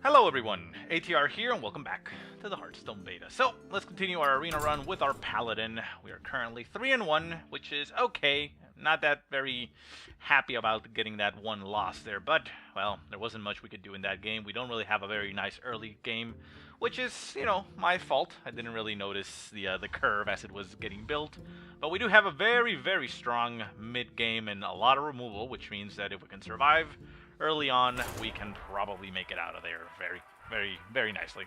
Hello everyone, ATR here and welcome back to the Hearthstone Beta. So, let's continue our arena run with our Paladin. We are currently 3-1, which is okay. Not that very happy about getting that one loss there, but, well, there wasn't much we could do in that game. We don't really have a very nice early game, which is, you know, my fault. I didn't really notice the curve as it was getting built. But we do have a very, very strong mid-game and a lot of removal, which means that if we can survive early on, we can probably make it out of there very nicely.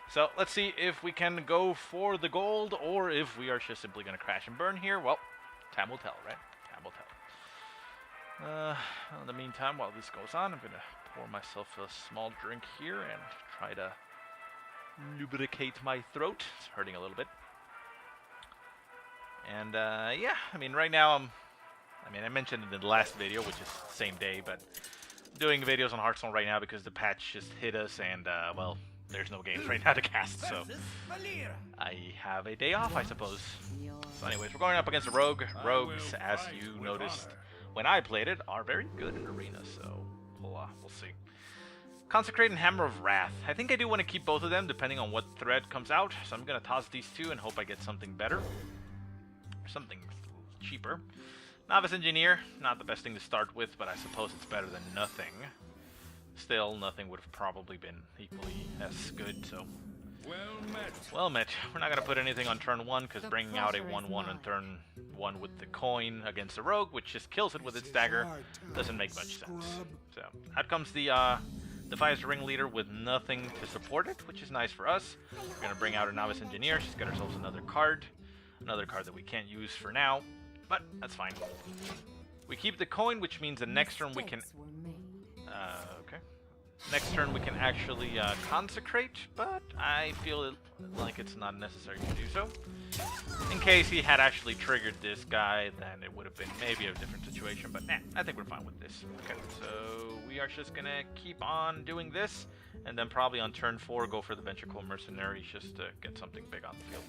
So let's see if we can go for the gold or if we are just simply going to crash and burn here. Well, time will tell, right? Time will tell. In the meantime, while this goes on, I'm going to pour myself a small drink here and try to lubricate my throat. It's hurting a little bit. And yeah, I mean, right now I mentioned it in the last video, which is the same day, but doing videos on Hearthstone right now because the patch just hit us and, well, there's no games right now to cast, so I have a day off, I suppose. So anyways, we're going up against a rogue. Rogues, as you noticed when I played it, are very good in Arena, so we'll see. Consecrate and Hammer of Wrath. I think I do want to keep both of them depending on what thread comes out, so I'm going to toss these two and hope I get something better. Or something cheaper. Novice Engineer, not the best thing to start with, but I suppose it's better than nothing. Still, nothing would have probably been equally as good, so... Well met. We're not going to put anything on turn 1, because bringing out a 1-1 on turn 1 with the coin against a rogue, which just kills it with its dagger, doesn't make much sense. So, out comes the Defiance Ringleader with nothing to support it, which is nice for us. We're going to bring out a Novice Engineer, just get ourselves another card that we can't use for now. But that's fine. We keep the coin, which means the next turn we can... okay. Next turn we can actually consecrate, but I feel like it's not necessary to do so. In case he had actually triggered this guy, then it would have been maybe a different situation, but nah, I think we're fine with this. Okay, so we are just gonna keep on doing this, and then probably on turn 4 go for the Ventricle Mercenaries just to get something big on the field.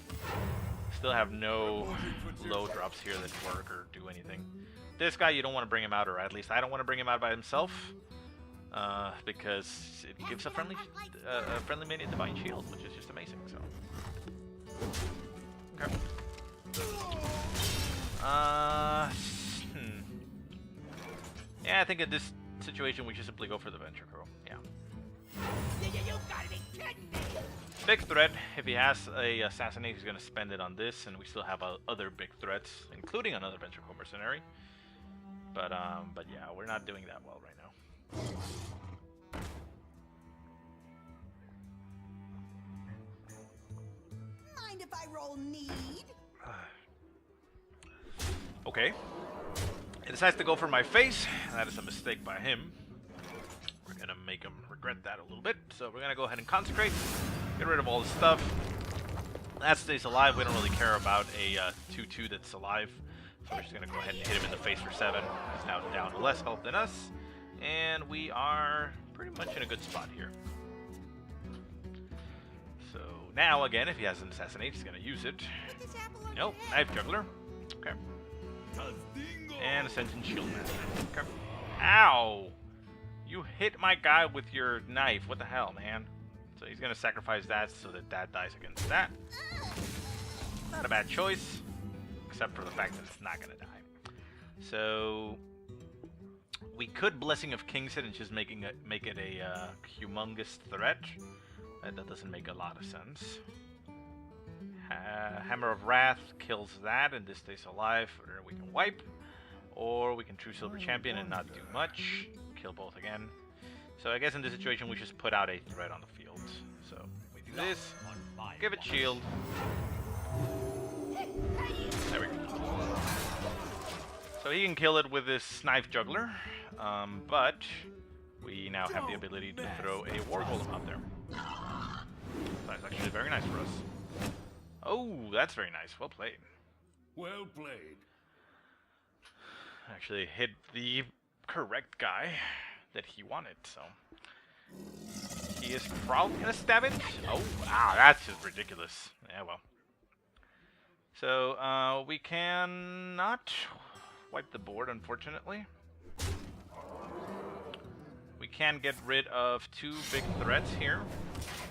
Still have no low drops here that work or do anything. This guy, you don't want to bring him out, or at least I don't want to bring him out by himself, because it gives a friendly minion Divine Shield, which is just amazing. So, okay. Yeah, I think in this situation we should simply go for the Ventricle. Yeah. Big threat. If he has a assassinate, he's going to spend it on this, and we still have other big threats, including another Ventricle Mercenary. But yeah, we're not doing that well right now. Mind if I roll need? Okay. He decides to go for my face. That is a mistake by him. We're going to make him regret that a little bit. So we're going to go ahead and consecrate. Get rid of all the stuff. That stays alive. We don't really care about a 2-2 that's alive. So we're just going to go ahead and hit him in the face for 7. He's now down to less health than us. And we are pretty much in a good spot here. So now, again, if he has an assassinate, he's going to use it. Nope, Knife Juggler. Okay. And Ascension Shield Master. Okay. Ow! You hit my guy with your knife. What the hell, man? So he's going to sacrifice that so that that dies against that. Not a bad choice, except for the fact that it's not going to die. So we could Blessing of King's Head and just make it a humongous threat. That doesn't make a lot of sense. Hammer of Wrath kills that, and this stays alive. Or we can wipe, or we can True Silver Champion and not do much. Kill both again. So I guess in this situation we just put out a threat on the field. So we do this, give it shield. There we go. So he can kill it with this Knife Juggler, but we now have the ability to throw a War Golem out there. That's actually very nice for us. Oh, that's very nice. Well played. Well played. Actually hit the correct guy that he wanted, so he is probably gonna stab it. Oh, wow, that's just ridiculous. Yeah, well. So, we cannot wipe the board, unfortunately. We can get rid of 2 big threats here,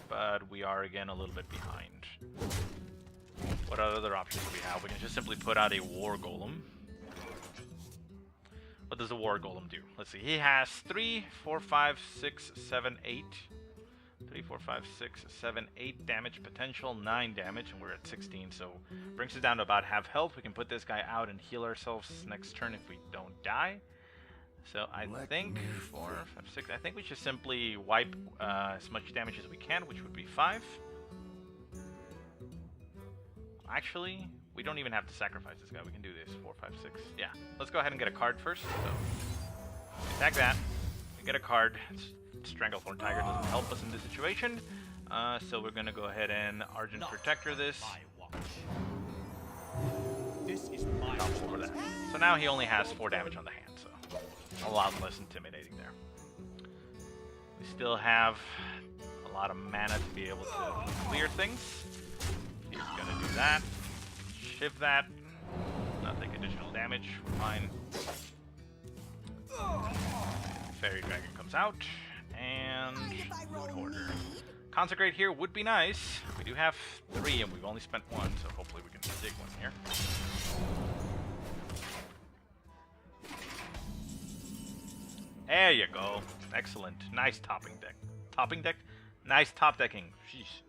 but we are again a little bit behind. What other options do we have? We can just simply put out a War Golem. What does the War Golem do? Let's see. He has 3, 4, 5, 6, 7, 8. 3, 4, 5, 6, 7, 8 damage potential, 9 damage, and we're at 16, so brings us down to about half health. We can put this guy out and heal ourselves next turn if we don't die. So I think 4, 5, 6. I think we should simply wipe as much damage as we can, which would be 5. Actually, we don't even have to sacrifice this guy. We can do this. 4, 5, 6. Yeah. Let's go ahead and get a card first. So attack that. We get a card. Stranglethorn Tiger doesn't help us in this situation. So we're gonna go ahead and Argent Protector this. This is my Over that. So now he only has 4 damage on the hand, so a lot less intimidating there. We still have a lot of mana to be able to clear things. He's gonna do that. Shiv that. Not take additional damage. We're fine. Fairy Dragon comes out. And Moon Hoarder. Consecrate here would be nice. We do have 3 and we've only spent 1, so hopefully we can dig one here. There you go. Excellent. Nice topping deck. Topping deck? Nice top decking. Sheesh.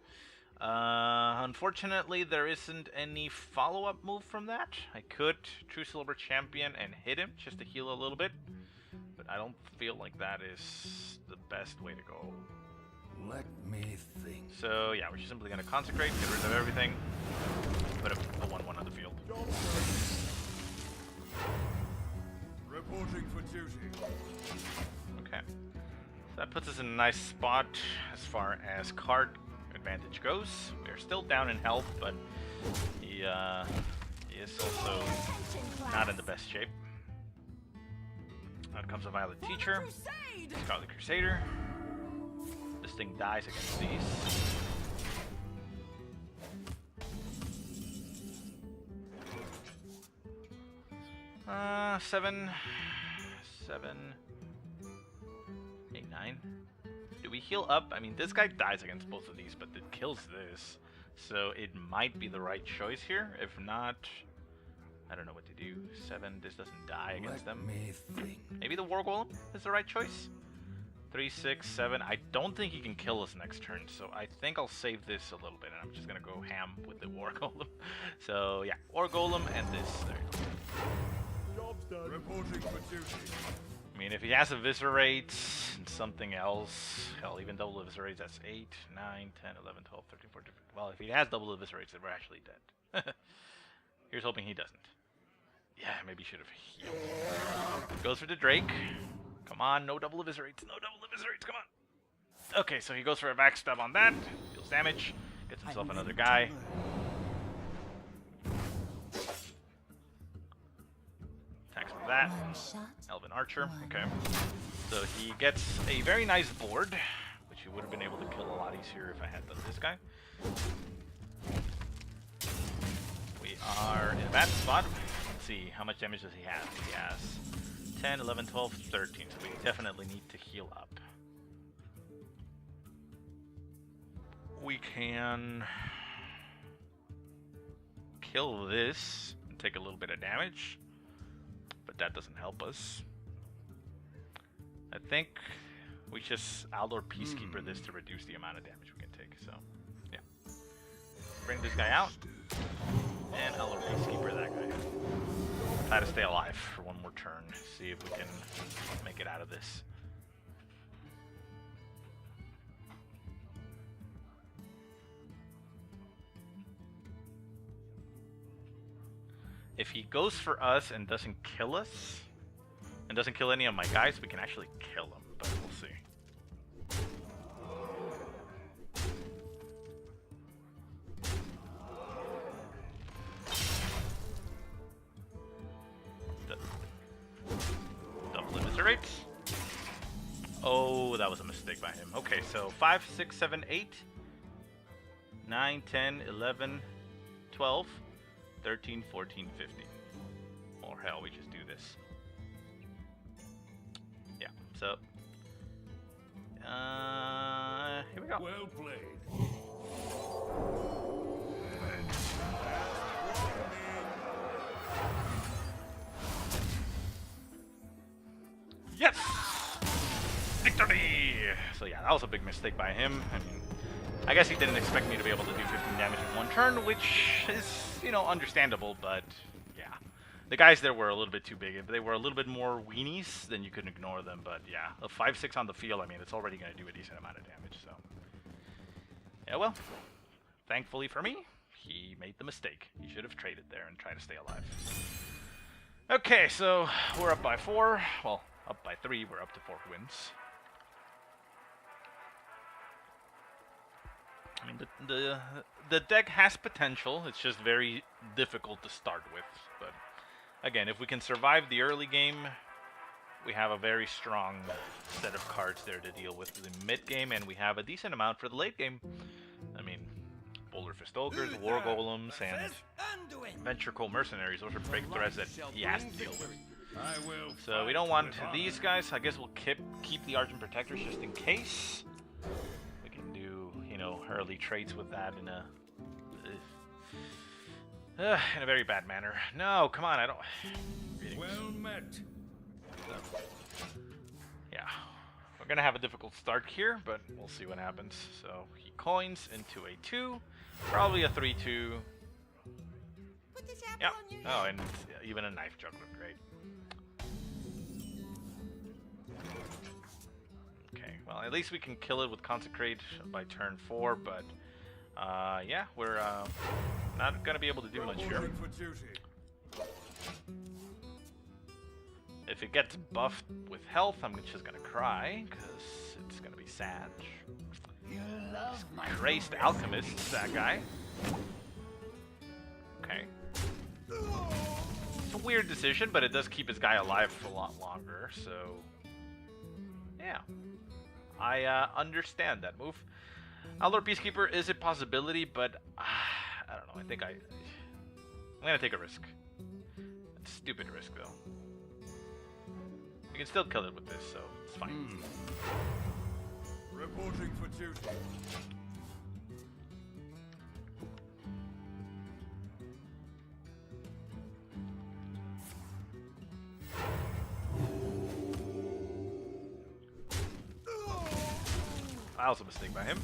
Unfortunately, there isn't any follow-up move from that. I could True Silver Champion and hit him just to heal a little bit. But I don't feel like that is the best way to go. Let me think. So yeah, we're just simply gonna consecrate, get rid of everything, put a 1/1 on the field. Reporting for duty. Okay. So that puts us in a nice spot as far as card advantage goes. We are still down in health, but he is also not in the best shape. Out comes a Violet Teacher, Scarlet Crusader. This thing dies against these. Seven, 8, 9. Do we heal up? I mean, this guy dies against both of these, but it kills this. So it might be the right choice here. If not, I don't know what to do. 7, this doesn't die against them. Let me think. Maybe the War Golem is the right choice. 3, 6, 7. I don't think he can kill us next turn, so I think I'll save this a little bit, and I'm just gonna go ham with the War Golem. So yeah, War Golem and this. There you go. job's done. Reporting for duty. I mean, if he has Eviscerate and something else, hell, even double Eviscerates, that's 8, 9, 10, 11, 12, 13, 14. Well, if he has double Eviscerates, then we're actually dead. Here's hoping he doesn't. Yeah, maybe he should have healed. Goes for the Drake. Come on, no double Eviscerates, no double Eviscerates, come on. Okay, so he goes for a backstab on that, deals damage, gets himself another guy. Attacks with that. Elven Archer, okay. So he gets a very nice board, which he would have been able to kill a lot easier if I had done this guy. We are in a bad spot. Let's see, how much damage does he have? He has 10, 11, 12, 13, so we definitely need to heal up. We can kill this and take a little bit of damage, but that doesn't help us. I think we just Aldor Peacekeeper this to reduce the amount of damage we can take, so yeah. Bring this guy out, and Aldor Peacekeeper that guy. Try to stay alive for one more turn, see if we can make it out of this. If he goes for us and doesn't kill us, and doesn't kill any of my guys, we can actually kill him, but we'll see. Double Eviscerates. Oh, that was a mistake by him. Okay, so 5, 6, 7, 8, 9, 10, 11, 12, 13, 14, 15. Or hell, we just do this. Yeah, so Here we go. Well played. Yes! Victory! So yeah, that was a big mistake by him. I mean, I guess he didn't expect me to be able to do 15 damage in one turn, which is, you know, understandable, but yeah. The guys there were a little bit too big. If they were a little bit more weenies, then you couldn't ignore them, but yeah. A 5-6 on the field, I mean, it's already going to do a decent amount of damage, so. Yeah, well, thankfully for me, he made the mistake. He should have traded there and tried to stay alive. Okay, so we're up by 4. Well, up by 3, we're up to 4 wins. I mean, the deck has potential. It's just very difficult to start with. But again, if we can survive the early game, we have a very strong set of cards there to deal with the mid game, and we have a decent amount for the late game. I mean, Boulder Fist Ogres, War Golems, and Venture Coal Mercenaries. Those are big threats that he has to deal with. So we don't want these guys. I guess we'll keep the Argent Protectors just in case. We can do, you know, early trades with that in a very bad manner. No, come on, I don't. Well met. So, yeah, we're gonna have a difficult start here, but we'll see what happens. So he coins into a 2, probably a 3-2. Put this apple Yeah. on your Oh, head. and even a knife juggler, great. Okay, well, at least we can kill it with Consecrate by turn 4, but yeah, we're not gonna be able to do much here. Reporting for duty. If it gets buffed with health, I'm just gonna cry, because it's gonna be sad. Crazed Alchemist, that guy. Okay. It's a weird decision, but it does keep his guy alive for a lot longer, so... yeah. I understand that move. Outlaw Peacekeeper is a possibility, but... I don't know, I think I'm gonna take a risk. It's a stupid risk, though. You can still kill it with this, so it's fine. Reporting for duty. That was a mistake by him.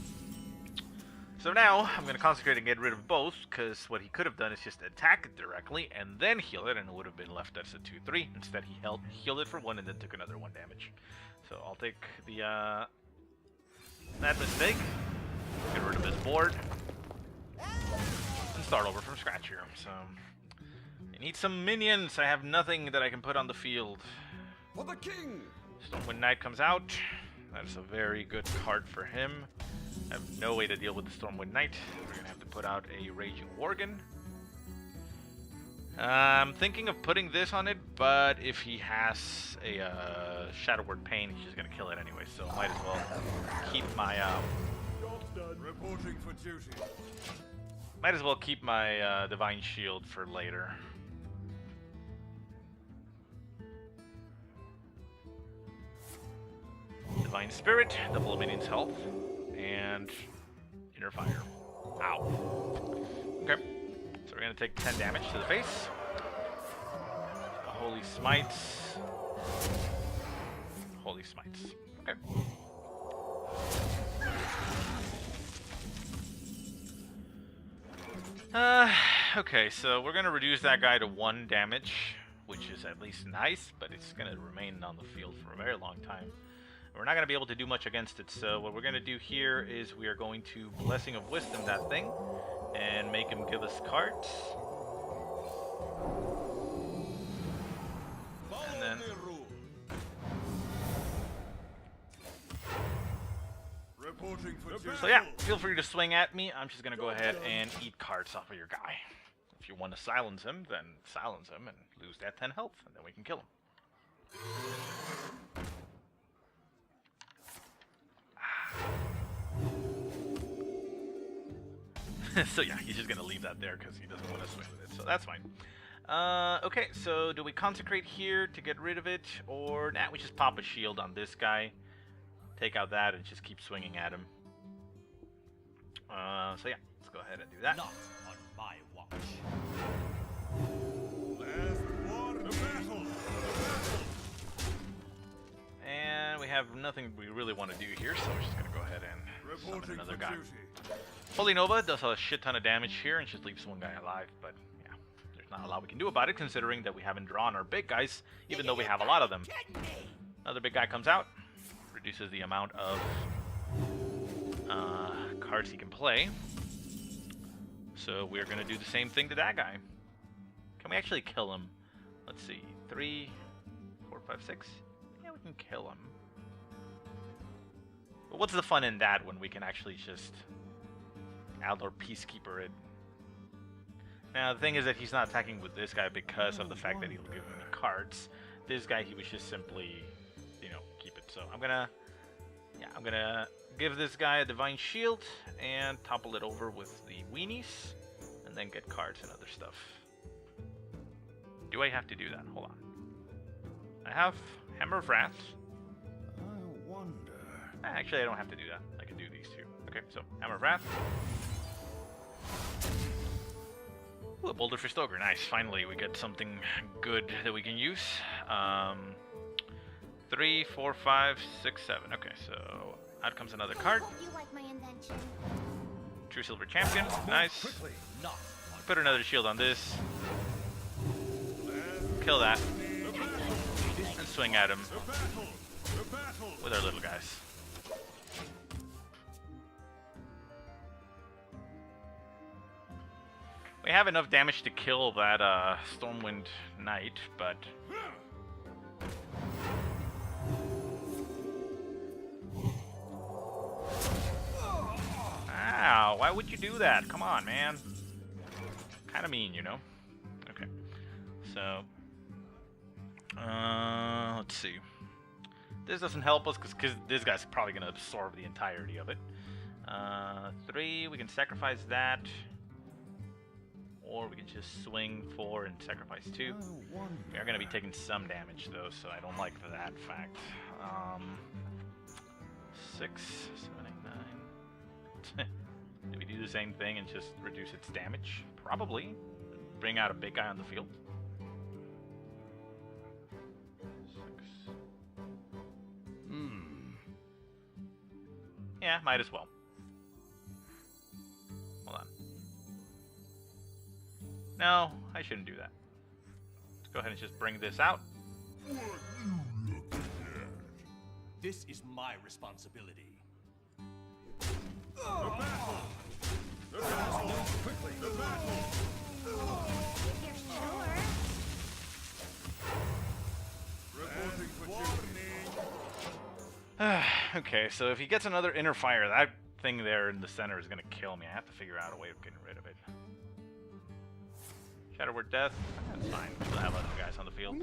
So now, I'm going to concentrate and get rid of both, because what he could have done is just attack it directly, and then heal it, and it would have been left as a 2-3. Instead, he healed it for 1, and then took another 1 damage. So I'll take the, that mistake, get rid of this board, and start over from scratch here. So, I need some minions. I have nothing that I can put on the field. For the king! Stormwind Knight comes out. That's a very good card for him. I have no way to deal with the Stormwind Knight. We're gonna have to put out a Raging Worgen. I'm thinking of putting this on it, but if he has a Shadow Word Pain, he's just gonna kill it anyway. So might as well keep my Reporting for duty. might as well keep my Divine Shield for later. Divine Spirit, double a minion's health, and Inner Fire. Ow. Okay, so we're gonna take 10 damage to the face. Holy Smites. Holy Smites. Okay. Okay, so we're gonna reduce that guy to 1 damage, which is at least nice, but it's gonna remain on the field for a very long time. We're not going to be able to do much against it, so what we're going to do here is we are going to Blessing of Wisdom that thing, and make him give us cards. And then... Reporting for duty. so yeah, feel free to swing at me. I'm just going to go ahead and eat cards off of your guy. If you want to silence him, then silence him and lose that 10 health, and then we can kill him. So yeah, he's just gonna leave that there because he doesn't want to swing with it, so that's fine. Okay, so do we consecrate here to get rid of it, or nah, we just pop a shield on this guy take out that and just keep swinging at him. So yeah, let's go ahead and do that. Not on my watch. Last one. The battle. And we have nothing we really want to do here, so we're just gonna go ahead and summon Reporting another for guy. duty. Holy Nova does a shit ton of damage here and just leaves one guy alive, but yeah, there's not a lot we can do about it considering that we haven't drawn our big guys, even though we have a lot of them. Another big guy comes out, reduces the amount of cards he can play. So we're gonna do the same thing to that guy. Can we actually kill him? Let's see, 3, 4, 5, 6. Yeah, we can kill him. But what's the fun in that when we can actually just Outlaw Peacekeeper it? Now the thing is that he's not attacking with this guy because of the fact that he'll give me cards. This guy, he was just simply, you know, keep it. So I'm gonna give this guy a Divine Shield and topple it over with the weenies, and then get cards and other stuff. Do I have to do that? Hold on. I have Hammer of Wrath. I wonder. Actually, I don't have to do that. I can do these two. Okay, so Hammer of Wrath. Ooh, a Boulder Fist Ogre. Nice. Finally, we get something good that we can use. 3, 4, 5, 6, 7. Okay, so out comes another card. Hope you like my invention. True Silver Champion. Nice. Quickly, not Put another shield on this. Kill that. And swing at him The battle. The battle. with our little guys. We have enough damage to kill that Stormwind Knight, but ow, why would you do that? Come on, man. Kind of mean, you know? Okay. So, let's see. This doesn't help us because this guy's probably going to absorb the entirety of it. 3, we can sacrifice that. Or we can just swing 4 and sacrifice 2. We are going to be taking some damage though, so I don't like that fact. 6, 7, 8, 9. Do we do the same thing and just reduce its damage? Probably. Bring out a big guy on the field. 6. Yeah, might as well. Hold on. No, I shouldn't do that. Let's go ahead and just bring this out. This is my responsibility. The battle. The battle. Quickly. The battle. If you're sure. Reporting for duty. Okay, so if he gets another inner fire, that thing there in the center is gonna kill me. I have to figure out a way of getting rid of it. Shadowward Death, that's fine. We still have other guys on the field.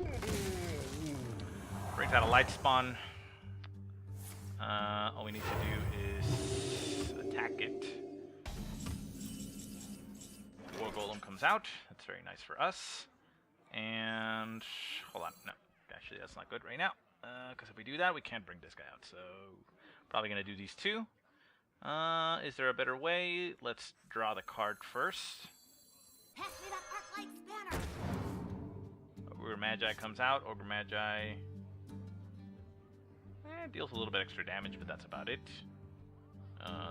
Brings out a light spawn. All we need to do is attack it. War Golem comes out. That's very nice for us. And hold on, no, actually that's not good right now. Because if we do that, we can't bring this guy out. So probably gonna do these two. Is there a better way? Let's draw the card first. Pass me that Arclight's banner. Ogre Magi comes out. Ogre Magi deals a little bit extra damage, but that's about it.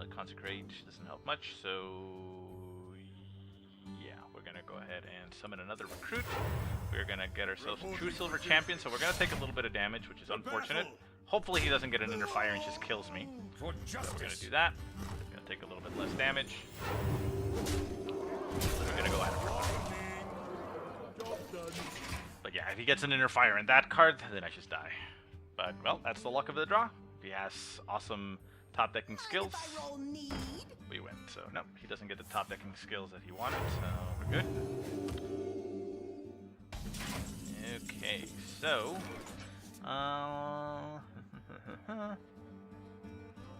Consecrate doesn't help much, so yeah, we're gonna go ahead and summon another recruit. We're gonna get ourselves a True Silver Champion, so we're gonna take a little bit of damage, which is unfortunate. Hopefully he doesn't get an inner fire and just kills me. For So we're gonna justice. do that. Gonna take a little bit less damage. We're gonna go at him for But yeah, if he gets an inner fire in that card, then I just die. But, well, that's the luck of the draw. If he has awesome top decking skills, If I roll need. we win. So, no, he doesn't get the top decking skills that he wanted, so we're good. Okay, so...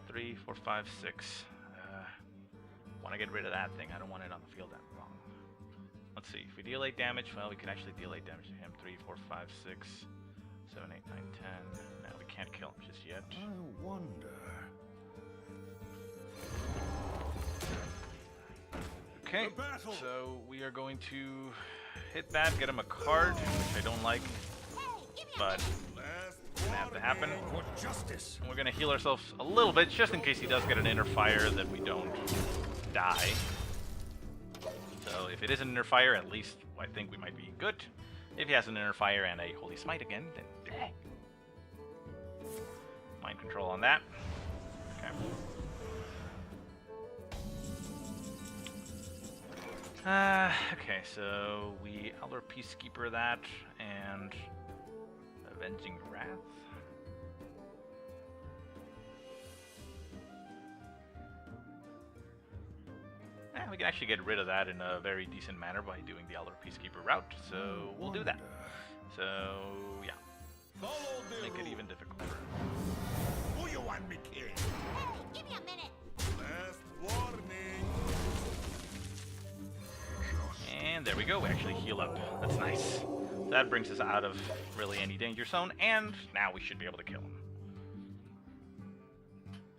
3, 4, 5, 6. Want to get rid of that thing. I don't want it on the field that long. Let's see. If we deal 8 damage, well, we can actually deal 8 damage to him. 3, 4, 5, 6. 7, 8, 9, 10. No, we can't kill him just yet. I wonder. Okay, The battle. so we are going to hit that, get him a card, which I don't like, but Last it's gonna have to happen. for justice. And we're gonna heal ourselves a little bit, just in case he does get an inner fire, that we don't die. So if it is an inner fire, at least I think we might be good. If he has an inner fire and a holy smite again, then bleh. Mind control on that. Okay. Okay, so we Elder Peacekeeper that, and Avenging Wrath. We can actually get rid of that in a very decent manner by doing the Elder Peacekeeper route, so we'll do that. So, yeah, Follow the make it rule. even difficult. Who you want me kill? Hey, give me a minute. Last warning. And there we go, we actually heal up. That's nice. That brings us out of really any danger zone, and now we should be able to kill him.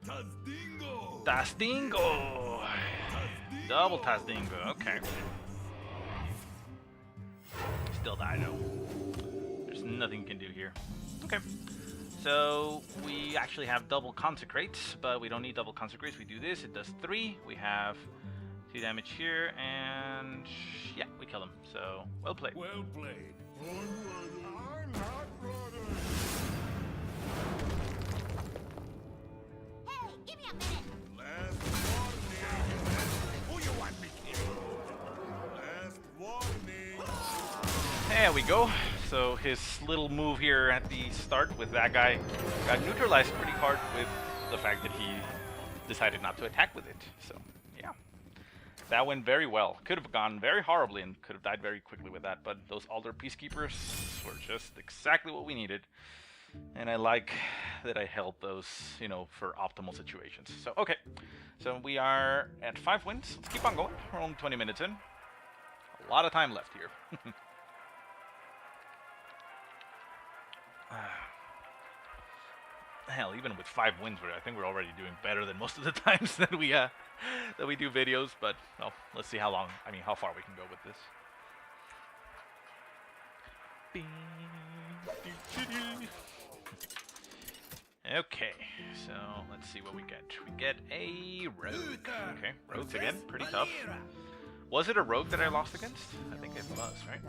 Tazdingo. Tastingo! Double Tastingo, okay. Still die though. There's nothing you can do here. Okay. So we actually have double consecrates, but we don't need double consecrates. We do this, it does 3. We have 2 damage here, and yeah, we kill him. So, well played. Well played. I'm not ready. Hey, give me a minute. Last warning. Who you want me kill? Last warning. There we go. So his little move here at the start with that guy got neutralized pretty hard with the fact that he decided not to attack with it. So, yeah. That went very well. Could have gone very horribly and could have died very quickly with that, but those Alder Peacekeepers were just exactly what we needed. And I like that I held those, you know, for optimal situations. So, okay. So we are at 5 wins. Let's keep on going. We're only 20 minutes in. A lot of time left here. Hell, even with 5 wins, I think we're already doing better than most of the times that we do videos. But well, let's see how far we can go with this. Okay, so let's see what we get. We get a rogue. Okay, rogues again, pretty tough. Was it a rogue that I lost against? I think it was, right?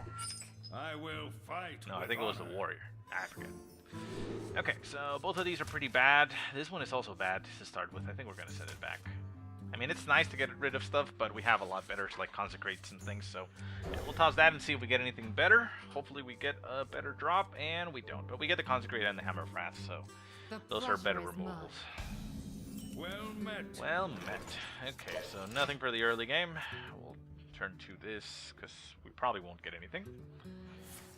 I will fight. No, I with think it was the honor. warrior. I forget. Okay, so both of these are pretty bad. This one is also bad to start with. I think we're gonna set it back. I mean, it's nice to get rid of stuff, but we have a lot better, like consecrates and things. So yeah, we'll toss that and see if we get anything better. Hopefully, we get a better drop, and we don't. But we get the consecrate and the hammer of wrath, so those are better removals. Well met. Well met. Okay, so nothing for the early game. We'll turn to this because we probably won't get anything.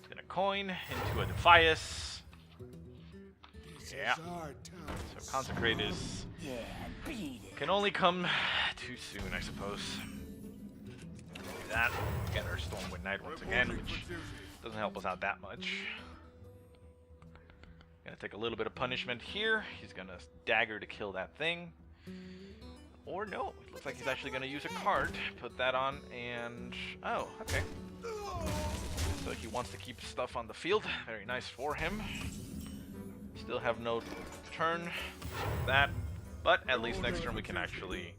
Gonna coin into a Defias. Yeah. So consecrate is can only come too soon, I suppose. Do that. Get our Stormwind Knight once again, which doesn't help us out that much. Gonna take a little bit of punishment here. He's gonna dagger to kill that thing. Or no, it looks like he's actually gonna use a card. Put that on and oh, okay. So he wants to keep stuff on the field. Very nice for him. Still have no turn for that, but at least next turn we can actually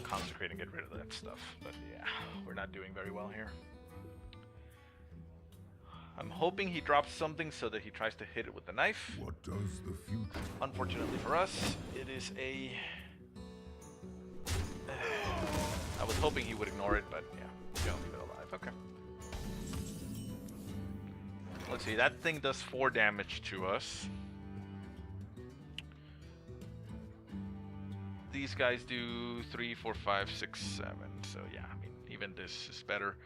consecrate and get rid of that stuff. But yeah, we're not doing very well here. I'm hoping he drops something so that he tries to hit it with the knife. What does the future? Unfortunately for us, it is a... I was hoping he would ignore it, but yeah, he's gonna leave it alive. Okay. Let's see, that thing does 4 damage to us. These guys do 3, 4, 5, 6, 7. So yeah, I mean, even this is better.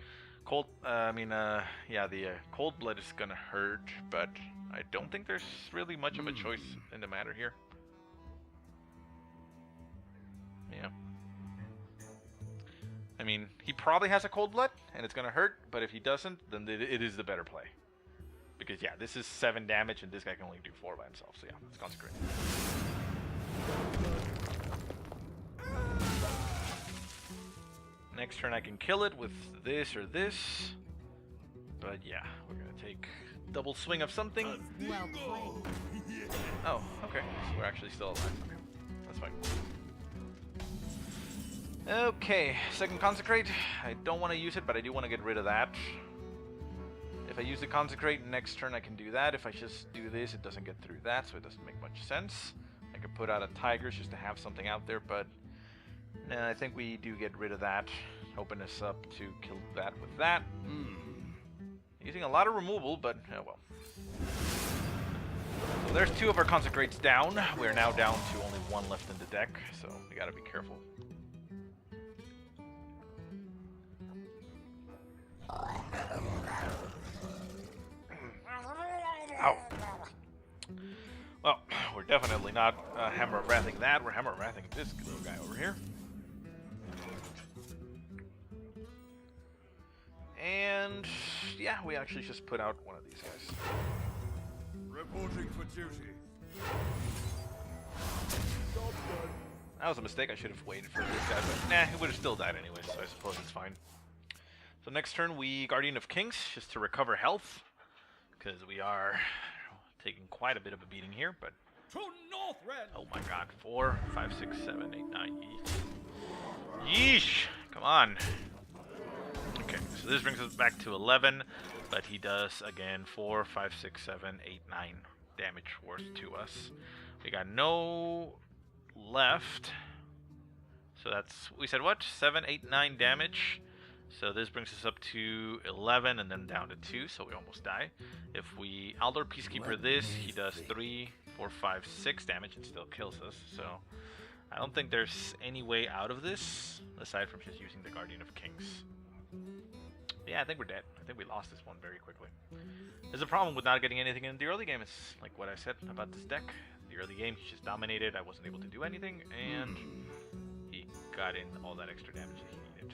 Cold, yeah, the cold blood is gonna hurt, but I don't think there's really much of a choice in the matter here. Yeah. I mean, he probably has a cold blood, and it's gonna hurt, but if he doesn't, then it is the better play. Because yeah, this is 7 damage and this guy can only do 4 by himself. So yeah, let's consecrate. Next turn I can kill it with this or this. But yeah, we're gonna take double swing of something. Well played. Oh, okay. So we're actually still alive. Okay. That's fine. Okay, second consecrate. I don't want to use it, but I do want to get rid of that. If I use the consecrate, next turn I can do that. If I just do this, it doesn't get through that, so it doesn't make much sense. I could put out a Tigers just to have something out there, but nah, I think we do get rid of that. Open this up to kill that with that. Using a lot of removal, but oh well. So there's 2 of our consecrates down. We're now down to only 1 left in the deck, so we gotta be careful. Ow. Well, we're definitely not Hammer of Wrathing that. We're Hammer of Wrathing this little guy over here. And yeah, we actually just put out one of these guys. Reporting for duty. That was a mistake. I should have waited for this guy, but nah, he would have still died anyway, so I suppose it's fine. So next turn, we Guardian of Kings, just to recover health, because we are taking quite a bit of a beating here, but... To Northrend! Oh my god, 4, 5, 6, 7, 8, 9, yeesh! Come on! Okay, so this brings us back to 11, but he does, again, 4, 5, 6, 7, 8, 9 damage worth to us. We got no left, so that's, we said what? 7, 8, 9 damage. So this brings us up to 11 and then down to 2, so we almost die. If we Aldor Peacekeeper this, he does 3, 4, 5, 6 damage and still kills us. So I don't think there's any way out of this, aside from just using the Guardian of Kings. Yeah, I think we're dead. I think we lost this one very quickly. There's a problem with not getting anything in the early game. It's like what I said about this deck. The early game, he just dominated. I wasn't able to do anything, and he got in all that extra damage that he needed.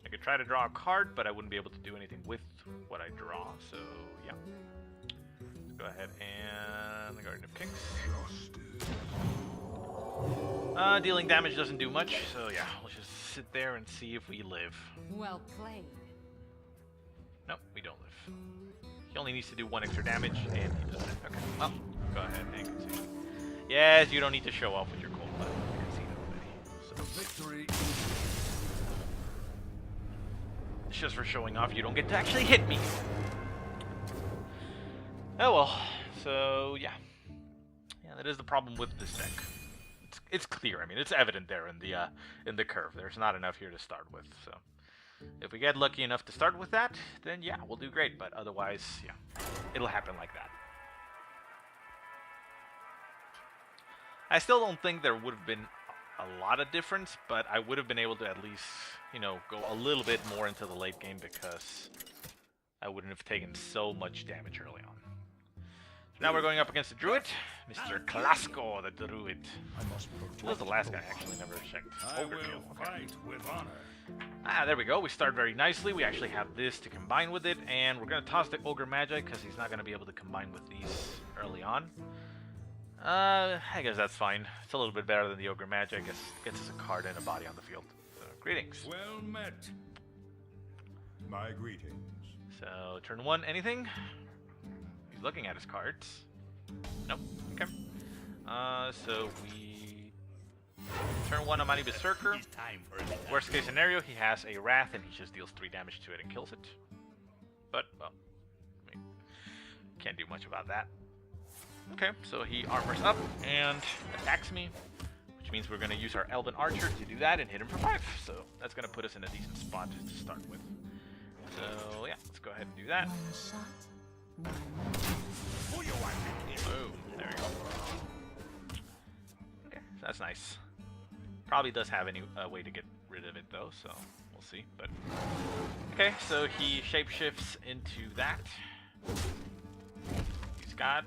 I could try to draw a card, but I wouldn't be able to do anything with what I draw, so yeah. Let's go ahead and the Guardian of Kings. Dealing damage doesn't do much, so yeah, we'll just sit there and see if we live. Well played. Nope, we don't live. He only needs to do 1 extra damage, and he does it. Okay, well, go ahead and concede. Yes, you don't need to show off with your cold button. I can see that already. So. Victory. It's just for showing off. You don't get to actually hit me. Oh well. So yeah, that is the problem with this deck. It's clear. I mean, it's evident there in the curve. There's not enough here to start with. So if we get lucky enough to start with that, then yeah, we'll do great. But otherwise, yeah, it'll happen like that. I still don't think there would have been a lot of difference, but I would have been able to at least, you know, go a little bit more into the late game because I wouldn't have taken so much damage early on. So now we're going up against the Druid, Mr. Klasko, the Druid. Who was the last guy? I actually never checked. I Ogre will Kill. Okay. fight with honor. Ah, there we go. We start very nicely. We actually have this to combine with it, and we're going to toss the Ogre Magi because he's not going to be able to combine with these early on. I guess that's fine. It's a little bit better than the Ogre Magi. I guess gets us a card and a body on the field. So, greetings. Well met. My greetings. So, turn 1, anything? He's looking at his cards. Nope. Okay. So we turn 1 Amani Berserker. It's time for it. Worst case scenario, he has a Wrath and he just deals 3 damage to it and kills it. But, well, I mean, can't do much about that. Okay, so he armors up and attacks me, which means we're going to use our Elven Archer to do that and hit him for 5. So that's going to put us in a decent spot to start with. So yeah, let's go ahead and do that. Who you want me to kill? Boom, there we go. Okay, so that's nice. Probably does have any way to get rid of it though, so we'll see. But okay, so he shapeshifts into that. He's got...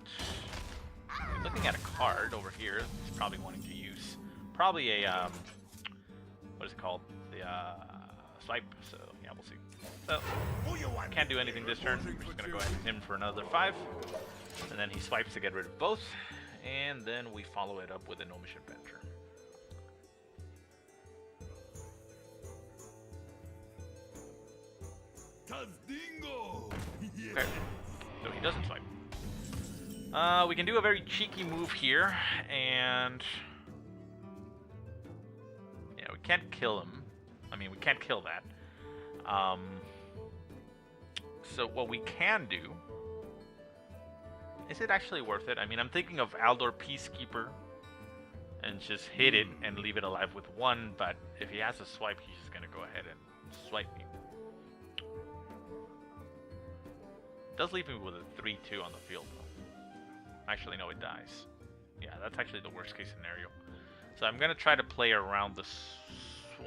He's looking at a card over here. He's probably wanting to use probably a what is it called? The swipe, so yeah, we'll see. So, Who you want can't me do anything this turn. We're just gonna go ahead and hit him for another 5. And then he swipes to get rid of both. And then we follow it up with a Gnomish Adventure. Tazdingo! Okay. So he doesn't swipe. We can do a very cheeky move here, and yeah, we can't kill him. I mean, we can't kill that. So what we can do, is it actually worth it? I mean, I'm thinking of Aldor Peacekeeper and just hit it and leave it alive with 1, but if he has a swipe, he's just gonna go ahead and swipe me. It does leave me with a 3-2 on the field, though. Actually, no, it dies. Yeah, that's actually the worst case scenario. So I'm gonna try to play around this.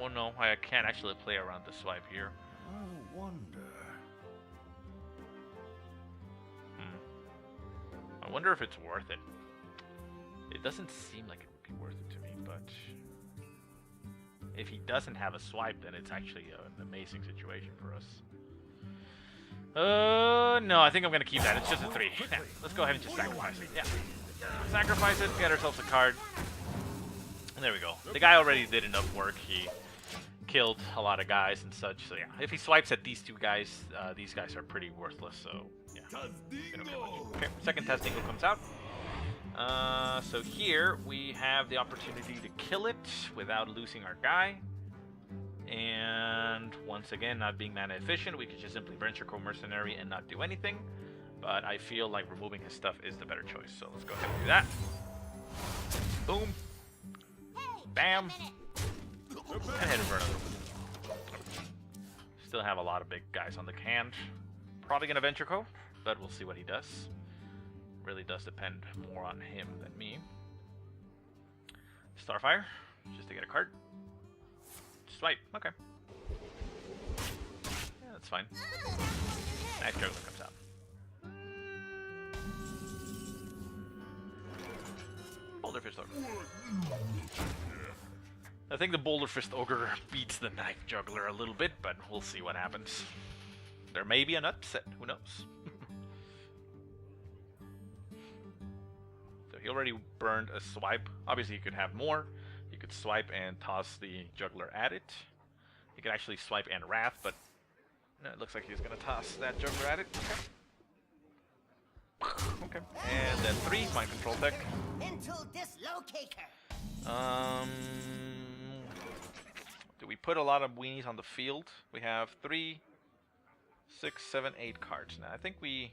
Oh no, I can't actually play around the swipe here. I wonder. I wonder if it's worth it. It doesn't seem like it would be worth it to me, but if he doesn't have a swipe, then it's actually an amazing situation for us. No, I think I'm gonna keep that. It's just a 3. Yeah, let's go ahead and just sacrifice it. Yeah, sacrifice it, get ourselves a card. And there we go. The guy already did enough work. He killed a lot of guys and such. So yeah, if he swipes at these 2 guys, these guys are pretty worthless. So yeah, they don't get much. Okay, second Tazdingo comes out. So here we have the opportunity to kill it without losing our guy. And once again, not being mana efficient, we could just simply Venture Co Mercenary and not do anything. But I feel like removing his stuff is the better choice. So let's go ahead and do that. Boom. Bam. And hit him for another. Still have a lot of big guys on the hand. Probably gonna Venture Co, but we'll see what he does. Really does depend more on him than me. Starfire, just to get a card. Swipe, okay. Yeah, that's fine. Nice Juggler comes out. Boulder Fist Ogre. I think the Boulder Fist Ogre beats the Knife Juggler a little bit, but we'll see what happens. There may be an upset, who knows? So he already burned a swipe. Obviously he could have more. He could swipe and toss the Juggler at it. He could actually swipe and Wrath, but no, it looks like he's gonna toss that Juggler at it. Okay. Okay. And then 3, Mind Control Tech. Into dislocator. Do we put a lot of weenies on the field? We have 3, 6, 7, 8 cards now. I think we...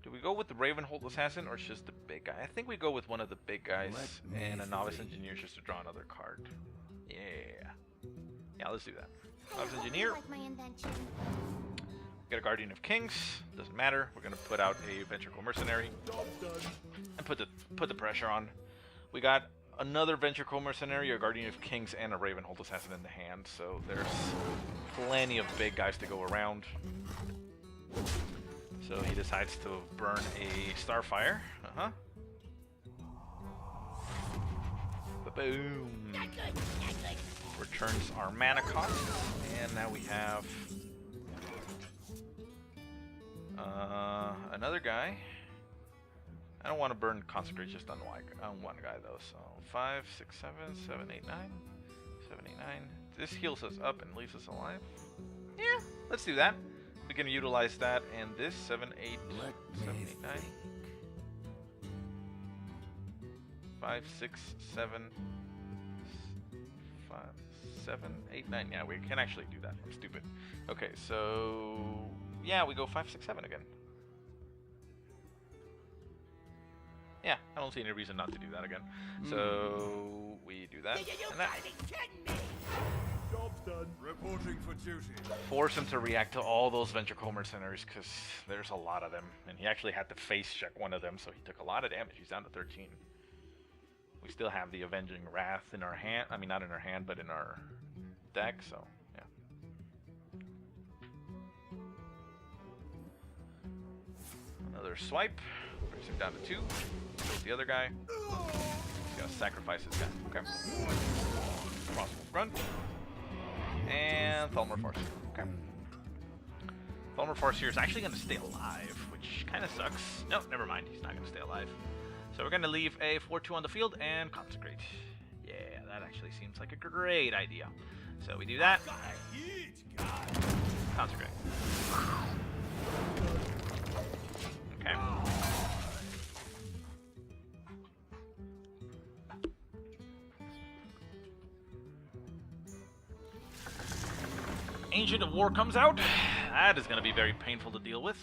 Do we go with the Ravenhold Assassin or just the big guy? I think we go with one of the big guys and a Novice Engineer just to draw another card. Yeah. Yeah, let's do that. Novice Engineer. Like my invention. Got a Guardian of Kings. Doesn't matter. We're gonna put out a Venture Co Mercenary and put the pressure on. We got another Venture Co Mercenary, a Guardian of Kings, and a Ravenhold Assassin in the hand. So there's plenty of big guys to go around. So he decides to burn a Starfire. Boom. Returns our mana cost, and now we have another guy. I don't want to burn Consecrate just on one guy though. So 5, 6, 7, 7, 8, 9, 7, 8, 9. This heals us up and leaves us alive. Yeah, let's do that. We can utilize that and this 7, 8, 7, 8, 9. 5, 6, 7, 5, 7, 8, 9. Yeah, we can actually do that. I'm stupid. Okay, so yeah, we go 5, 6, 7 again. Yeah, I don't see any reason not to do that again. So we do that and that. Job's done. Reporting for duty. Force him to react to all those Venture Co Mercenaries because there's a lot of them, and he actually had to face check one of them, so he took a lot of damage. He's down to 13. We still have the Avenging Wrath in our hand. I mean, not in our hand, but in our deck. So yeah. Another swipe. Brings him down to 2. Kills the other guy. He's gonna sacrifice his guy. Okay. Crossbow grunt. And Thalmor Farseer. Okay. Thalmor Farseer is actually gonna stay alive, which kind of sucks. No, never mind. He's not gonna stay alive. So we're gonna leave a 4-2 on the field and consecrate. Yeah, that actually seems like a great idea. So we do that. Consecrate. Okay. Ancient of War comes out. That is going to be very painful to deal with.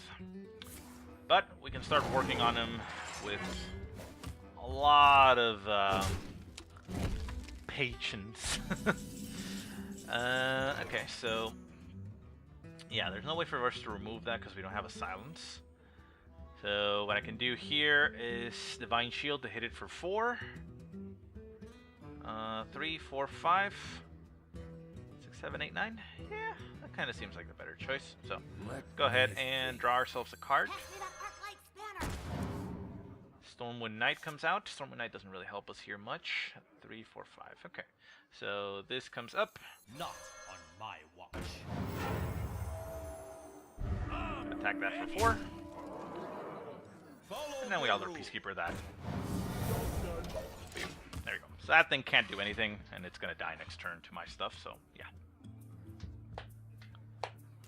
But we can start working on him with a lot of patience. Okay, so yeah, there's no way for us to remove that because we don't have a silence. So what I can do here is Divine Shield to hit it for 4. 3, 4, 5, 6, 7, 8, 9. Yeah, that kind of seems like the better choice. So go ahead and draw ourselves a card. Stormwind Knight comes out. Stormwind Knight doesn't really help us here much. 3, 4, 5. Okay, so this comes up. Not on my watch. Attack that for 4. And then we Elder Peacekeeper that. Boom. There you go. So that thing can't do anything, and it's gonna die next turn to my stuff, so yeah.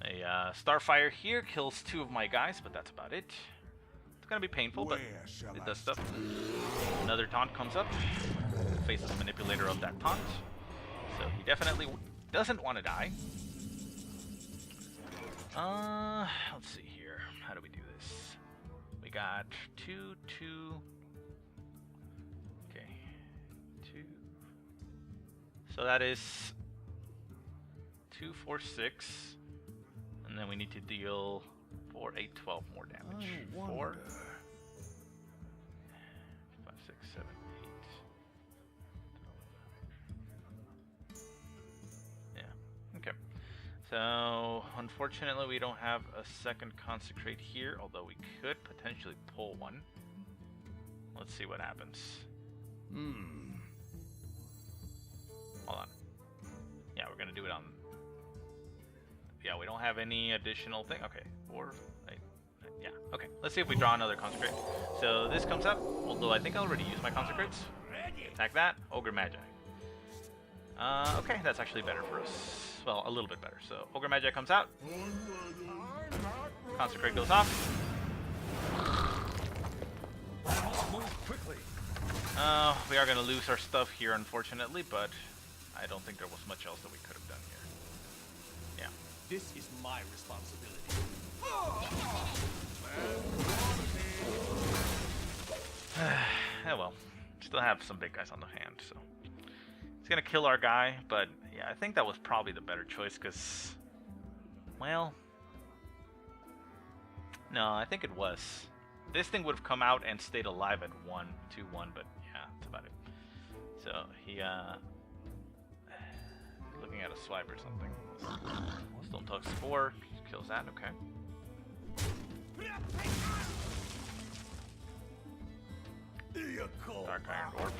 A Starfire here kills 2 of my guys, but that's about it. It's gonna be painful, but it does stuff. Another taunt comes up. Faces Manipulator of that taunt. So he definitely doesn't want to die. Let's see here. How do we do this? We got 2, 2. Okay. 2. So that is 2, 4, 6. And then we need to deal 4, 8, 12 more damage. 4, 5, 6, 7, 8. Yeah. Okay. So unfortunately we don't have a second consecrate here, although we could potentially pull one. Let's see what happens. Hold on. Yeah, we're gonna do it on. Yeah, we don't have any additional thing. Okay, 4, 8. Yeah. Okay. Let's see if we draw another consecrate. So this comes up. Although I think I already used my consecrates. Attack that. Ogre Magi. Okay, that's actually better for us. Well, a little bit better. So Ogre Magi comes out. Consecrate goes off. We are going to lose our stuff here, unfortunately, but I don't think there was much else that we could have done here. Yeah. This is my responsibility. Oh well. Still have some big guys on the hand, so. He's gonna kill our guy, but yeah, I think that was probably the better choice, because, well, no, I think it was. This thing would have come out and stayed alive at 1, 2, 1, but yeah, that's about it. So he, looking at a swipe or something. Stone Tugs 4, kills that, okay. Dark Iron Dwarf.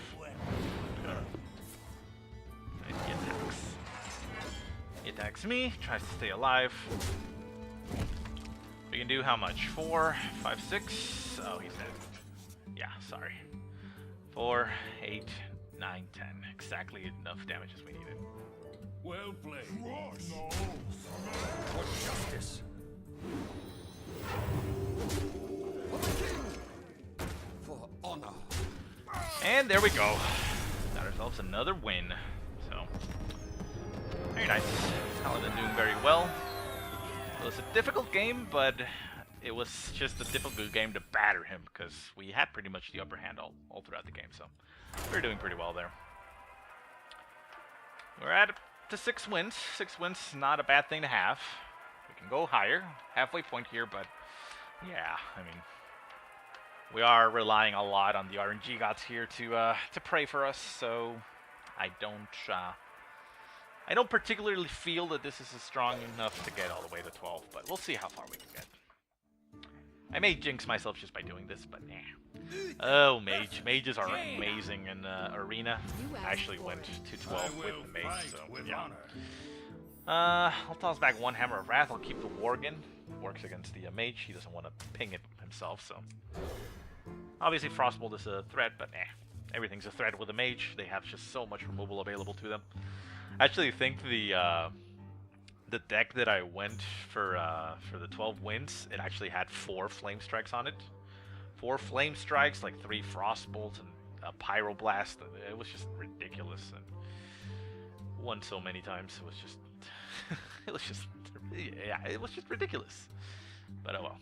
And he attacks. He attacks me, tries to stay alive. We can do how much? 4, 5, 6. Oh, he's dead. Yeah, sorry. 4, 8, 9, 10. Exactly enough damage as we needed. Well played. For justice. For honor. And there we go. Got ourselves another win. So, very nice. Paladin doing very well. It was a difficult game, but it was just a difficult game to batter him because we had pretty much the upper hand all throughout the game. So, we're doing pretty well there. We're at to 6 wins. 6 wins, not a bad thing to have. We can go higher, halfway point here, but yeah, I mean, we are relying a lot on the RNG gods here to pray for us. So I don't particularly feel that this is strong enough to get all the way to 12, but we'll see how far we can get. I may jinx myself just by doing this, but eh. Oh, mage. Mages are amazing in Arena. I actually went to 12 with the mage, so yeah. I'll toss back one Hammer of Wrath. I'll keep the Worgen. Works against the mage. He doesn't want to ping it himself, so... Obviously, Frostbolt is a threat, but eh. Everything's a threat with a mage. They have just so much removal available to them. I actually think the deck that I went for the 12 wins, it actually had 4 Flame Strikes on it. 4 Flame Strikes, like 3 Frostbolts, and a Pyroblast. It was just ridiculous. And won so many times. It was just... it was just... yeah, it was just ridiculous. But oh well.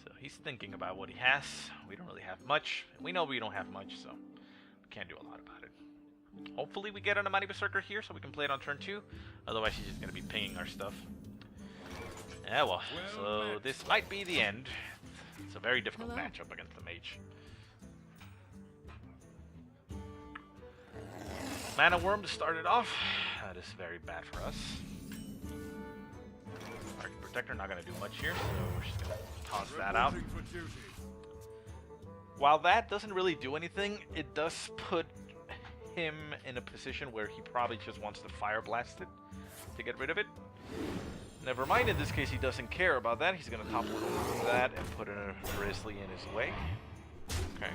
So he's thinking about what he has. We don't really have much. We know we don't have much, so we can't do a lot about it. Hopefully we get on a Mighty Berserker here so we can play it on turn 2. Otherwise he's just going to be pinging our stuff. Yeah, well, so this might be the end. It's a very difficult matchup against the mage. Mana Worm to start it off. That is very bad for us. Arctic Protector not going to do much here, so we're just going to toss that out. While that doesn't really do anything, it does put him in a position where he probably just wants to Fire Blast it to get rid of it. Never mind, in this case he doesn't care about that. He's going to topple it over that and put a Grizzly in his way. Okay.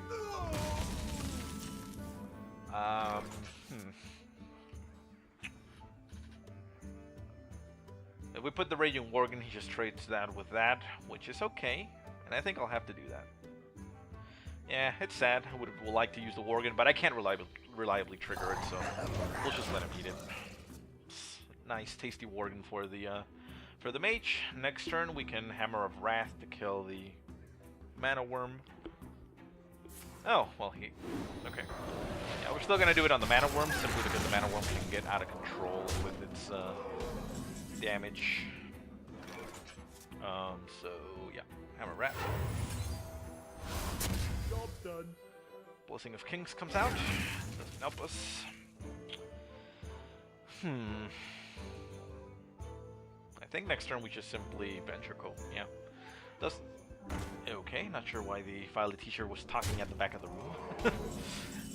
If we put the Raging Worgen, he just trades that with that, which is okay. And I think I'll have to do that. Yeah, it's sad. I would like to use the Worgen, but I can't reliably trigger it, so we'll just let him eat it. Nice, tasty Worgen for the mage. Next turn, we can Hammer of Wrath to kill the Mana Worm. Oh, well, okay. Yeah, we're still going to do it on the Mana Worm, simply because the Mana Worm can get out of control with its damage. So, yeah, Hammer of Wrath. Job done. Blessing of Kings comes out. Doesn't help us. I think next turn we just simply Ventricle. Yeah. Does okay, not sure why the Violet T-shirt was talking at the back of the room.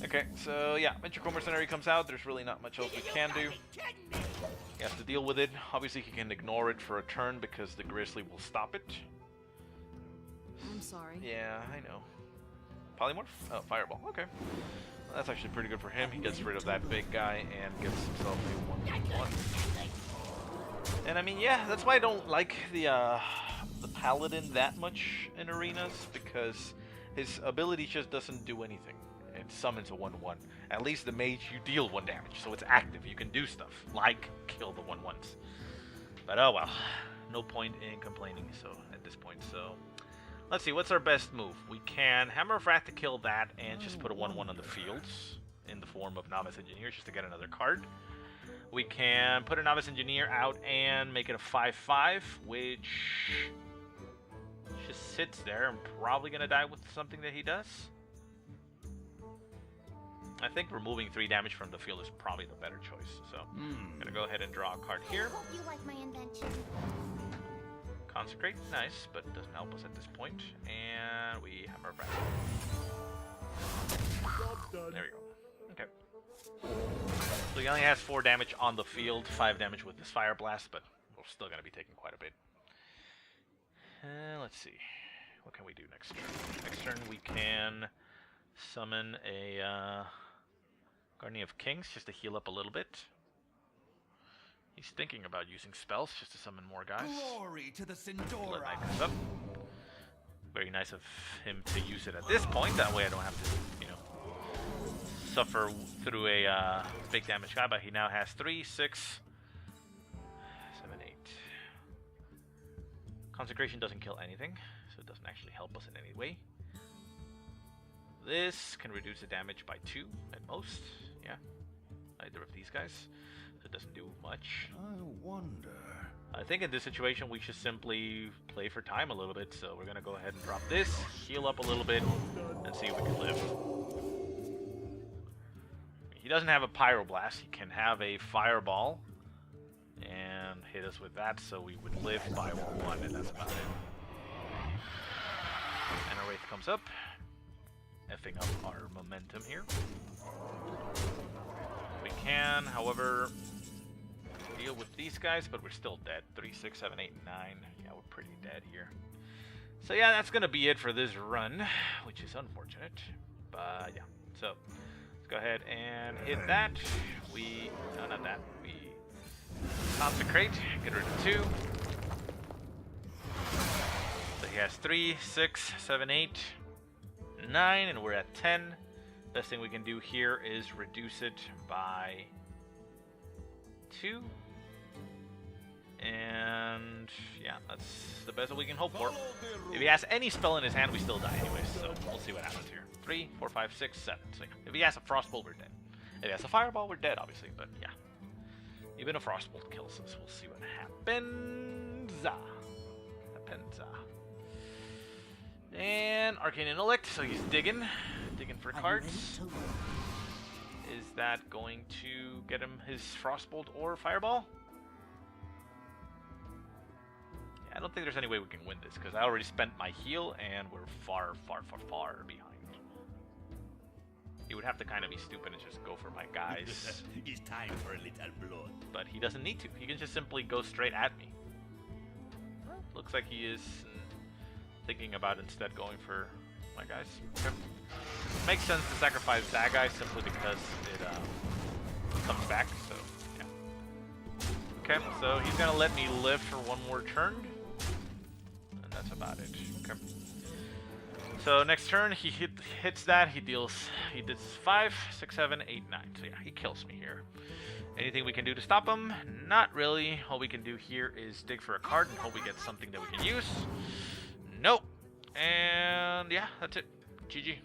Okay, so yeah, Ventricle Mercenary comes out. There's really not much else we can do. He has to deal with it. Obviously he can ignore it for a turn because the Grizzly will stop it. I'm sorry. Yeah, I know. Polymorph? Oh, Fireball. Okay. Well, that's actually pretty good for him. He gets rid of that big guy and gets himself a 1v1. And I mean, yeah, that's why I don't like the Paladin that much in arenas, because his ability just doesn't do anything. It summons a 1/1. At least the mage, you deal 1 damage, so it's active. You can do stuff, like kill the 1/1s. But oh well. No point in complaining so at this point, so... Let's see, what's our best move? We can Hammer of Wrath to kill that and just put a 1/1 on the fields in the form of Novice Engineer just to get another card. We can put a Novice Engineer out and make it a 5/5, which just sits there and probably going to die with something that he does. I think removing 3 damage from the field is probably the better choice. So I'm going to go ahead and draw a card here. Hope you like my invention. Consecrate, nice, but it doesn't help us at this point. And we Hammer of Wrath. There we go. Okay. So he only has 4 damage on the field, 5 damage with this Fire Blast, but we're still going to be taking quite a bit. Let's see. What can we do next turn? Next turn we can summon a Guardian of Kings just to heal up a little bit. He's thinking about using spells just to summon more guys. Glory to the Let Sindora. Knight comes up. Very nice of him to use it at this point. That way I don't have to, you know, suffer through a big damage guy. But he now has 3, 6, 7, 8. Consecration doesn't kill anything, so it doesn't actually help us in any way. This can reduce the damage by 2 at most. Yeah, either of these guys. So it doesn't do much. I wonder. I think in this situation we should simply play for time a little bit. So we're gonna go ahead and drop this, heal up a little bit, and see if we can live. He doesn't have a Pyroblast. He can have a Fireball and hit us with that, so we would live by 1/1, and that's about it. comes up, effing up our momentum here. We can, however, deal with these guys, but we're still dead. 3, 6, 7, 8, 9. Yeah, we're pretty dead here. So yeah, that's gonna be it for this run, which is unfortunate. But yeah, so let's go ahead and hit that. No, not that. We consecrate, get rid of 2. So he has 3, 6, 7, 8, 9, and we're at 10. Best thing we can do here is reduce it by 2. And yeah, that's the best that we can hope for. If he has any spell in his hand, we still die anyways, so we'll see what happens here. 3, 4, 5, 6, 7. So yeah, if he has a Frostbolt, we're dead. If he has a Fireball, we're dead, obviously, but yeah. Even a Frostbolt kills us. We'll see what happens. And Arcane Intellect, so he's digging for cards. Is that going to get him his Frostbolt or Fireball? I don't think there's any way we can win this, because I already spent my heal, and we're far, far, far, far behind. He would have to kind of be stupid and just go for my guys. It's time for a little blood. But he doesn't need to. He can just simply go straight at me. Well, looks like he is thinking about instead going for my guys. Okay. Makes sense to sacrifice that guy simply because it comes back, so yeah. Okay, so he's gonna let me live for one more turn. And that's about it. Okay. So next turn he hits that, he does 5, 6, 7, 8, 9. So yeah, he kills me here. Anything we can do to stop him? Not really. All we can do here is dig for a card and hope we get something that we can use. Nope. And yeah, that's it. GG.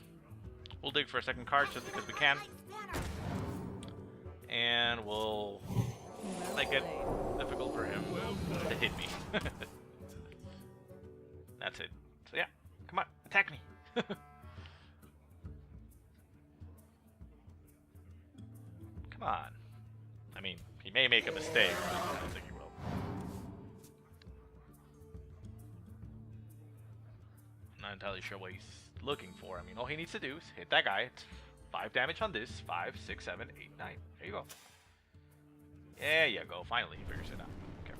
We'll dig for a second card just because we can. And we'll make it difficult for him to hit me. That's it. So yeah, come on, attack me. Come on. I mean, he may make a mistake, but I don't think he will. I'm not entirely sure what he's looking for. I mean, all he needs to do is hit that guy. It's 5 damage on this. 5, 6, 7, 8, 9. There you go. There you go. Finally, he figures it out. Okay.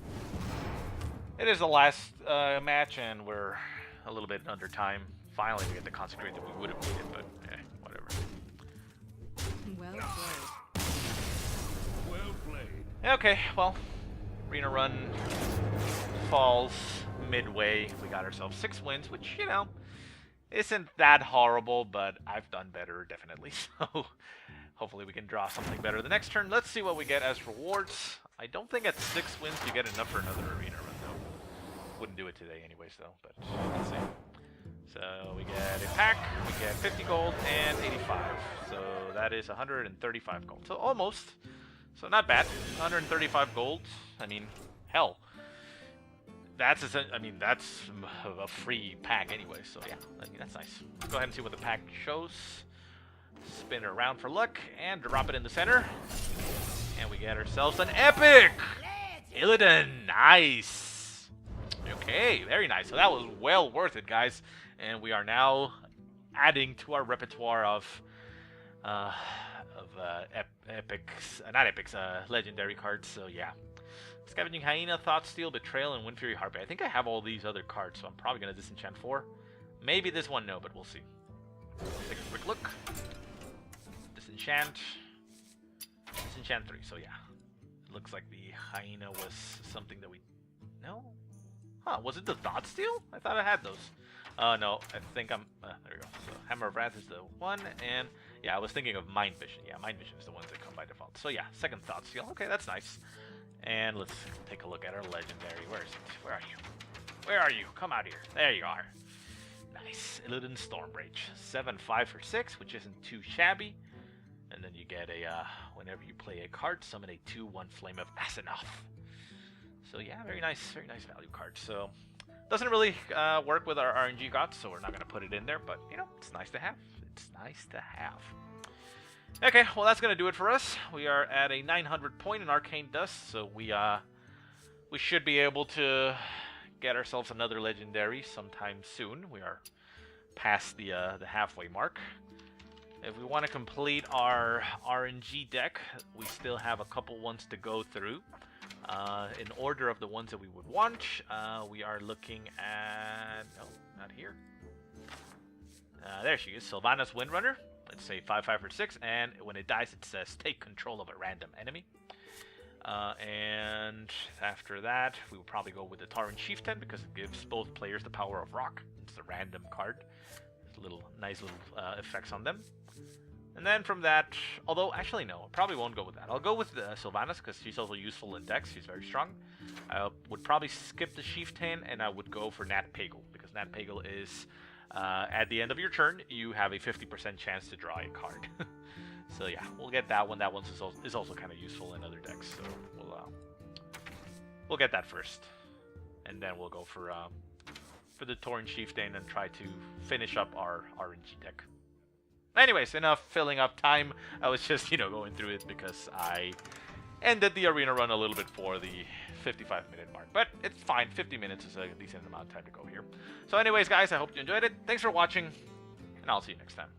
It is the last match, and we're a little bit under time. Finally, we get the consecrate that we would have needed, but whatever. Well played. Well played. Okay, well, arena run falls midway. We got ourselves 6 wins, which, you know, isn't that horrible, but I've done better, definitely. So hopefully we can draw something better the next turn. Let's see what we get as rewards. I don't think at 6 wins you get enough for another arena run, though. Wouldn't do it today anyways, though, but let's see. So we get a pack, we get 50 gold and 85. So that is 135 gold. So almost. So not bad. 135 gold. I mean, hell. That's a free pack anyway. So yeah, I mean, that's nice. Let's go ahead and see what the pack shows. Spin it around for luck and drop it in the center. And we get ourselves an epic! Illidan, nice! Okay, very nice. So that was well worth it, guys. And we are now adding to our repertoire of legendary cards. So yeah, Scavenging Hyena, Thoughtsteel, Betrayal, and Windfury Harpy. I think I have all these other cards, so I'm probably gonna disenchant 4. Maybe this one, no, but we'll see. Take a quick look. Disenchant 3. So yeah, it looks like the Hyena was something that we. No. Huh? Was it the Thoughtsteel? I thought I had those. No, I think I'm... there we go. So, Hammer of Wrath is the one, and... Yeah, I was thinking of Mind Vision. Yeah, Mind Vision is the ones that come by default. So, yeah, second Thoughtsteel. Okay, that's nice. And let's take a look at our legendary. Where is it? Where are you? Where are you? Come out here. There you are. Nice. Illidan Stormrage. 7/5 for 6, which isn't too shabby. And then you get a... whenever you play a card, summon a 2/1 Flame of Asenath. So, yeah, very nice value card. So... Doesn't really work with our RNG gods, so we're not going to put it in there, but, you know, it's nice to have. It's nice to have. Okay, well, that's going to do it for us. We are at a 900 point in Arcane Dust, so we should be able to get ourselves another legendary sometime soon. We are past the halfway mark. If we want to complete our RNG deck, we still have a couple ones to go through. In order of the ones that we would want, we are looking at... No, not here. There she is, Sylvanas Windrunner. Let's say 5/5 for 6, and when it dies, it says take control of a random enemy. And after that, we will probably go with the Tauren Chieftain because it gives both players the power of rock. It's a random card. There's nice little effects on them. And then from that, although actually no, I probably won't go with that. I'll go with Sylvanas because she's also useful in decks. She's very strong. I would probably skip the Chieftain and I would go for Nat Pagle because Nat Pagle is at the end of your turn you have a 50% chance to draw a card. So yeah, we'll get that one. That one is also kind of useful in other decks. So we'll get that first, and then we'll go for the Tauren Chieftain and try to finish up our RNG deck. Anyways, enough filling up time. I was just, going through it because I ended the arena run a little bit for the 55-minute mark. But it's fine. 50 minutes is a decent amount of time to go here. So anyways, guys, I hope you enjoyed it. Thanks for watching, and I'll see you next time.